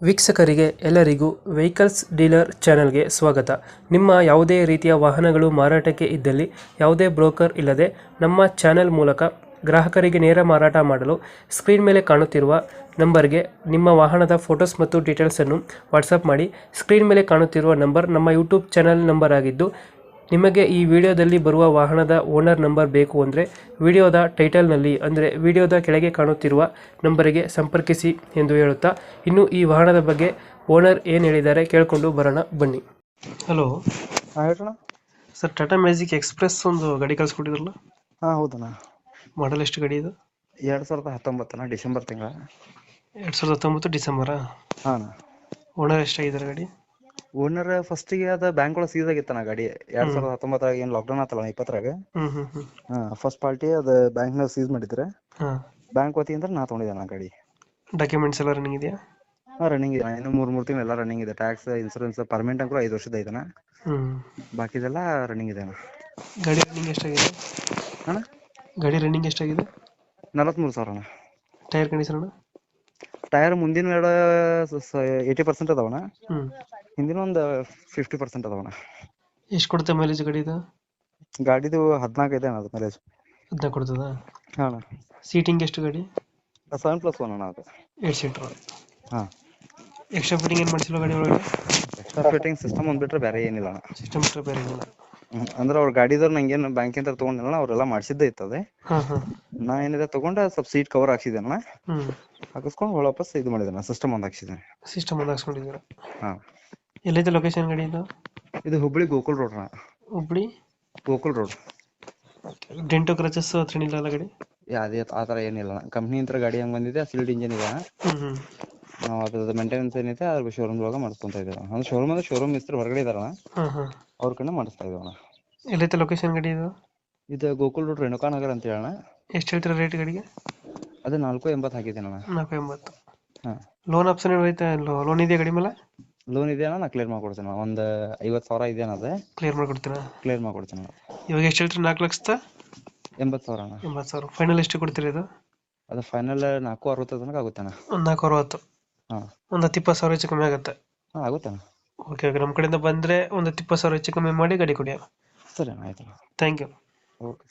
ವೀಕ್ಷಕರಿಗೆ ಎಲ್ಲರಿಗೂ vehicles dealer ಚಾನೆಲ್ಗೆ ಸ್ವಾಗತ. ನಿಮ್ಮ ಯಾವುದೇ ರೀತಿಯ ವಾಹನಗಳು ಮಾರಾಟಕ್ಕೆ ಇದ್ದಲ್ಲಿ ಯಾವುದೇ ಬ್ರೋಕರ್ ಇಲ್ಲದೆ ನಮ್ಮ ಚಾನೆಲ್ ಮೂಲಕ ಗ್ರಾಹಕರಿಗೆ ನೇರ ಮಾರಾಟ ಮಾಡಲು ಸ್ಕ್ರೀನ್ ಮೇಲೆ ಕಾಣುತ್ತಿರುವ ನಂಬರ್ಗೆ ನಿಮ್ಮ ವಾಹನದ ಫೋಟೋಸ್ ಮತ್ತು ಡೀಟೇಲ್ಸನ್ನು ವಾಟ್ಸಪ್ ಮಾಡಿ. ಸ್ಕ್ರೀನ್ ಮೇಲೆ ಕಾಣುತ್ತಿರುವ ನಂಬರ್ ನಮ್ಮ ಯೂಟ್ಯೂಬ್ ಚಾನೆಲ್ ನಂಬರ್ ಆಗಿದ್ದು, ನಿಮಗೆ ಈ ವಿಡಿಯೋದಲ್ಲಿ ಬರುವ ವಾಹನದ ಓನರ್ ನಂಬರ್ ಬೇಕು ಅಂದರೆ ವಿಡಿಯೋದ ಟೈಟಲ್ನಲ್ಲಿ ಅಂದರೆ ವಿಡಿಯೋದ ಕೆಳಗೆ ಕಾಣುತ್ತಿರುವ ನಂಬರಿಗೆ ಸಂಪರ್ಕಿಸಿ ಎಂದು ಹೇಳುತ್ತಾ, ಇನ್ನು ಈ ವಾಹನದ ಬಗ್ಗೆ ಓನರ್ ಏನು ಹೇಳಿದ್ದಾರೆ ಕೇಳಿಕೊಂಡು ಬರೋಣ ಬನ್ನಿ. ಹಲೋ ಹೇಳಣ್ಣ. ಸರ್, ಟಾಟಾ ಮ್ಯಾಜಿಕ್ ಎಕ್ಸ್ಪ್ರೆಸ್ ಒಂದು ಗಾಡಿ ಕಳಿಸ್ಕೊಟ್ಟಿದ್ರಲ್ಲ, ಹಾಂ ಹೌದಣ್ಣ. ಮಾಡಲ್ ಎಷ್ಟು ಗಾಡಿ ಇದು? 2019 ಡಿಸೆಂಬರ್ ತಿಂಗಳ. 2019 ಡಿಸೆಂಬರಾ? ಹಾಂ. ಓನರ್ ಎಷ್ಟಾಗಿದ್ದಾರೆ ಗಾಡಿ? ಓನರ್ ಫಸ್ಟಿಗೆ ಅದು ಬ್ಯಾಂಕ್ ಒಳಗೆ ಸೀಸ್ ಆಗಿತ್ತಣ್ಣ ಗಾಡಿ. 2019 ಏನು ಲಾಕ್ಡೌನ್ ಆತಲ್ಲ 20ರಾಗ. ಹಾಂ, ಫಸ್ಟ್ ಪಾರ್ಟಿ ಅದು ಬ್ಯಾಂಕ್ನಾಗ ಸೀಸ್ ಮಾಡಿದ್ರೆ ಬ್ಯಾಂಕ್ ವತಿಯಿಂದ ನಾ ತೊಗೊಂಡಿದ್ದೆ ಅಣ್ಣ ಗಾಡಿ. ಡಾಕ್ಯುಮೆಂಟ್ಸ್ ಎಲ್ಲ ರನ್ನಿಂಗ್ ಇದೆಯಾ? ಹಾಂ, ರನ್ನಿಂಗ್ ಇದೆ. ಇನ್ನು ಮೂರು ತಿಂಗಳು ಎಲ್ಲ ರನ್ನಿಂಗ್ ಇದೆ. ಟ್ಯಾಕ್ಸ್, ಇನ್ಸೂರೆನ್ಸ್, ಪರ್ಮನೆಂಟ್ ಅಂಕೂ 5 ವರ್ಷದ ಐತಣ್ಣ. ಬಾಕಿದೆಲ್ಲ ರನ್ನಿಂಗ್ ಇದೆ ಅಣ್ಣ. ಗಾಡಿ ರನ್ನಿಂಗ್ ಎಷ್ಟಾಗಿದೆ ಅಣ್ಣ? ಗಾಡಿ ರನ್ನಿಂಗ್ ಎಷ್ಟಾಗಿದೆ? 43,000 ಅಣ್ಣ. ಟೈರ್ ಕಂಡೀಷನ್ ಅಣ್ಣ? ಟೈರ್ ಮುಂದಿನ 80% ಅದಾವಣ್ಣ. ಹಿಂದಿನ ಒಂದು 50% ಅದಾವಣ್ಣ. ಎಷ್ಟು ಕೊಡುತ್ತೆ ಮೈಲೇಜ್ ಗಾಡಿ ಇದು? ಗಾಡಿದು 14 ಇದೆ ಅಣ್ಣ ಅದು ಮೈಲೇಜ್. 14 ಕೊಡ್ತದಾ? ಹಾಂ. ಸೀಟಿಂಗ್ ಎಷ್ಟು ಗಾಡಿ? 7+1 ಅಣ್ಣ ಅದು. 8 ಸೀಟರ್. ಹಾಂ. ಎಕ್ಸ್ಟ್ರಾ ಫಿಟ್ಟಿಂಗ್ ಏನು ಮಾಡಿಸಿಲ್ಲ ಗಾಡಿ ಒಳಗೆ? ಎಕ್ಸ್ಟ್ರಾ ಫಿಟ್ಟಿಂಗ್ ಸಿಸ್ಟಮ್ ಒಂದ್ಬಿಟ್ರೆ ಬೇರೆ ಏನಿಲ್ಲ ಅಣ್ಣ. ಸಿಸ್ಟಮ್ ಇಟ್ಟರೆ ಬೇರೆ ಏನಿಲ್ಲ. ಅಂದ್ರೆ ಅವ್ರ ಗಾಡಿದವ್ರು ನಂಗೇನು ಬ್ಯಾಂಕಿಂದ ತೊಗೊಂಡಿಲ್ಲ, ಅವರೆಲ್ಲ ಮಾಡಿಸಿದ್ದೇ ಇರ್ತದೆ. ನಾ ಏನಿದೆ ತೊಗೊಂಡು ಸ್ವಲ್ಪ ಸೀಟ್ ಕವರ್ ಹಾಕ್ಸಿದ್ದೆ ಅಣ್ಣ. ಹಾಕಿಸ್ಕೊಂಡು ವಾಪಸ್ ಇದು ಮಾಡಿದೆ, ಸಿಸ್ಟಮ್ ಒಂದು ಹಾಕ್ಸಿದ್ದೇನೆ. ಸಿಸ್ಟಮ್ ಒಂದು ಹಾಕ್ಸ್ಕೊಂಡಿದ್ದೀರಾ? ಹಾಂ. ಎಲ್ಲೈತೆ ಲೊಕೇಶನ್ ಗಾಡಿ ಇದು? ಇದು ಹುಬ್ಬಳ್ಳಿ ಗೋಕುಲ್ ರೋಡ್ ಅಣ್ಣ. ಹುಬ್ಳಿ ಗೋಕುಲ್ ರೋಡ್. ಡೆಂಟೋ ಕ್ರಚಸ್ ಹತ್ರ ಏನಿಲ್ಲ ಅಲ್ಲ ಗಾಡಿ? ಅದೇ ಆ ಥರ ಏನಿಲ್ಲ ಅಣ್ಣ. ಕಂಪ್ನಿ ಅಂತ ಗಾಡಿ ಹಂಗೆ ಬಂದಿದೆ, ಸೀಲ್ಡ್ ಇಂಜಿನ್ ಇದೆ. ನಾವು ಅದ್ರದ್ದು ಮೇಂಟೆನೆನ್ಸ್ ಏನಿದೆ ಅದ್ರ ಶೋರೂಮ್ ಒಳಗೆ ಮಾಡಿಸ್ಕೊಂತ ಇದ್ದೇವೆ. ಅಂದ್ರೆ ಶೋರೂಮ್ ಮಿಸ್ತ್ರಿ ಹೊರಗಡೆ ಇದಾರಣ, ಅವ್ರ ಕಡೆ ಮಾಡಿಸ್ತಾ ಇದ್ದೇವೆ ಅಣ್ಣ. ಎಲ್ಲೈತೆ ಲೊಕೇಶನ್ ಗಾಡಿ ಇದು? ಇದು ಗೋಕುಲ್ ರೋಡ್ ರೇಣುಕಾ ನಗರ್ ಅಂತ ಹೇಳೋಣ. ಎಷ್ಟು ಹೇಳ್ತೀರಾ ರೇಟ್ ಗಾಡಿಗೆ? ಅದು 480 ಹಾಕಿದ್ದೇನೆ ಅಣ್ಣ. 480. ಹಾಂ. ಲೋನ್ ಆಪ್ಷನ್ ಐತೆ? ಲೋನ್ ಇದೆಯಾ ಗಾಡಿ ಮೇಲೆ? ಲೋನ್ ಇದೆ ಅಣ್ಣ, ನಾ ಕ್ಲಿಯರ್ ಮಾಡ್ಕೊಡ್ತೀನಿ. ಒಂದು 50,000 ಇದೆ ಅಣ್ಣ. ಅದು ಕ್ಲಿಯರ್ ಮಾಡ್ಕೊಡ್ತೀರಾ? ಕ್ಲಿಯರ್ ಮಾಡ್ಕೊಡ್ತೀನಿ ಅಣ್ಣ. ಇವಾಗ ಎಷ್ಟು ಹೇಳ್ತೀರಿ? 4,80,000 ಅಣ್ಣ. 80,000 ಫೈನಲ್ ಎಷ್ಟು ಕೊಡ್ತೀರಿ ಇದು? ಅದು ಫೈನಲ್ 460 ತನಕ ಆಗುತ್ತೆ ಅಣ್ಣ. ಒಂದು 460. ಹಾಂ. ಒಂದು 10,000 ಹೆಚ್ಚು ಕಮ್ಮಿ ಆಗುತ್ತೆ? ಹಾಂ, ಆಗುತ್ತೆ ಅಣ್ಣ. ಓಕೆ ಓಕೆ, ನಮ್ಮ ಕಡೆಯಿಂದ ಬಂದರೆ ಒಂದು 20,000 ಹೆಚ್ಚು ಕಮ್ಮಿ ಮಾಡಿ ಗಾಡಿ ಕೊಡಿ. ಸರಿ ಅಣ್ಣ, ಆಯ್ತು. Thank you. ಓಕೆ.